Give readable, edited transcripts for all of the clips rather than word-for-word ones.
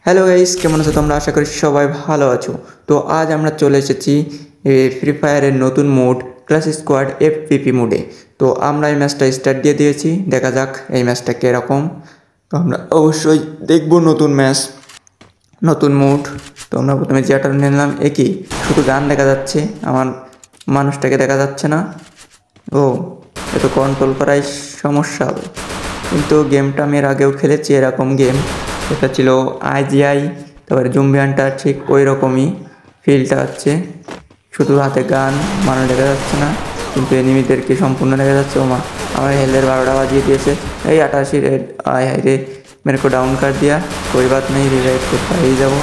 Hello guys, কেমন আছো তোমরা? আশা করি সবাই ভালো আছো। তো আজ আমরা চলে এসেছি ফ্রি ফায়ারের নতুন মোড ক্লাস স্কোয়াড এফপিপি মোডে। তো আমরা এই ম্যাচটা স্টার্ট দিয়ে দিয়েছি, দেখা যাক এই ম্যাচটা কীরকম। তো আমরা অবশ্যই দেখব নতুন ম্যাচ, নতুন মোড। তো আমরা প্রথমে যেটা নিলাম, একই শুধু গান দেখা যাচ্ছে, আমার মানুষটাকে দেখা যাচ্ছে না। ও, এত কন্ট্রোল করাই সমস্যা হবে। কিন্তু গেমটা আমি এর আগেও খেলেছি এরকম গেম, এটা ছিল আইজিআই, তারপরে জুম্বি হান্টার, ঠিক ওই রকমই ফিলটা হচ্ছে, শুধু হাতে গান, মানুষ দেখা যাচ্ছে না, কিন্তু এনিমিদেরকে সম্পূর্ণ দেখা যাচ্ছে। ওমা, আমার হেলের 12টা বাজিয়ে দিয়েছে। এই 88 রেড, আয় হায় রে, मेरे को डाउन कर दिया, कोई बात नहीं, रिवाइव तो পাই যাবো।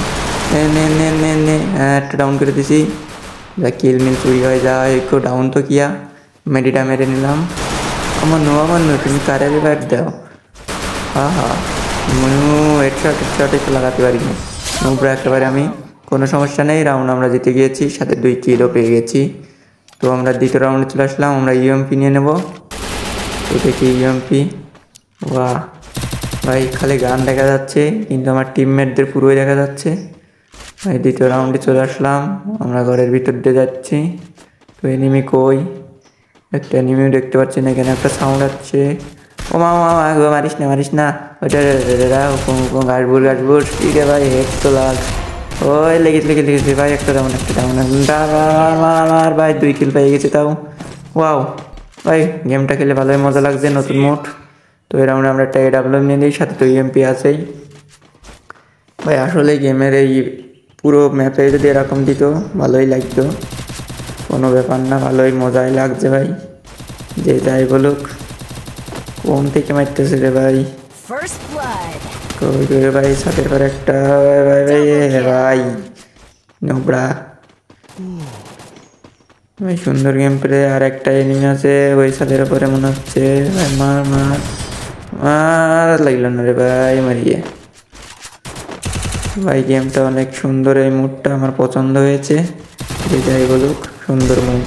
নে নে নে নে নে একটা ডাউন করে দিছি, যা কিল মিল চুরি হয়ে যায়। একটু ডাউন তো কিয়া, মেডিটা মেরে নিলাম। আমার তুমি কারে রিভাইভ দাও? হ্যাঁ হ্যাঁ, হেডশট একটু লাগাতে পারি না, নোবরা একেবারে আমি। কোনো সমস্যা নেই, রাউন্ড আমরা জিতে গিয়েছি, সাথে 2 কিলও পেয়ে গেছি। তো আমরা দ্বিতীয় রাউন্ডে চলে আসলাম, আমরা ইউএমপি নিয়ে নেব। তো দেখি ইউএমপি, বাহ ভাই, খালি গান দেখা যাচ্ছে কিন্তু আমার টিমমেটদের পুরোই দেখা যাচ্ছে। ভাই দ্বিতীয় রাউন্ডে চলে আসলাম, আমরা ঘরের ভিতর দিয়ে যাচ্ছি। তো এনিমি কই? একটা এনিমিও দেখতে পাচ্ছি না, এখানে একটা সাউন্ড আসছে। ও মা, মারিস না ওইটা, গাছবুর ঠিক আছে ভাই, হেড তো লাগ। ওই লেগেছে ভাই, একটা ডাউন আমার ভাই 2 কিল পেয়ে গেছে তাও। ওয়াও ভাই, গেমটা খেলে ভালোই মজা লাগছে, নতুন মোড। তো এই রাউন্ডে আমরা একটা এডাব্লিউ নিয়ে দিই, সাথে তো ইএমপি আছেই। ভাই আসলে গেমের এই পুরো ম্যাপে যদি এরকম দিত ভালোই লাগতো, কোনো ব্যাপার না, ভালোই মজাই লাগছে ভাই। যে যাই বলুক, কোন থেকে মারতেছে রে ভাই? কই রে ভাই, সাথের পর একটা ভাই ভাই ভাই নোবরা ভাই, সুন্দর গেম প্লে। আর একটা এনিমি আছে ওই সাথের উপরে মনে হচ্ছে, ভাই মার মার মার, লাগলো না রে ভাই, মারিয়ে। ভাই গেমটা অনেক সুন্দর, এই মুডটা আমার পছন্দ হয়েছে, যে যাই বলুক সুন্দর মুড।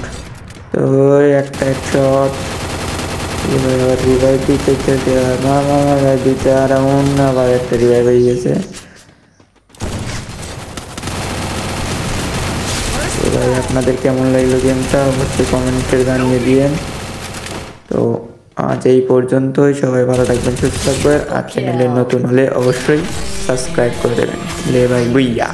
তো একটা শট, রিভাইভ দিতে দুইটা রাউন্ড, আবার একটা রিভাইভ হয়ে গেছে। তো ভাই আপনাদের কেমন লাগলো গেমটা অবশ্যই কমেন্টে জানিয়ে দিয়েন। তো আজ এই পর্যন্তই, সবাই ভালো থাকবেন, সুস্থ থাকবেন। আর চ্যানেলে নতুন হলে অবশ্যই সাবস্ক্রাইব করে দেবেন। লে ভাই বুইয়া।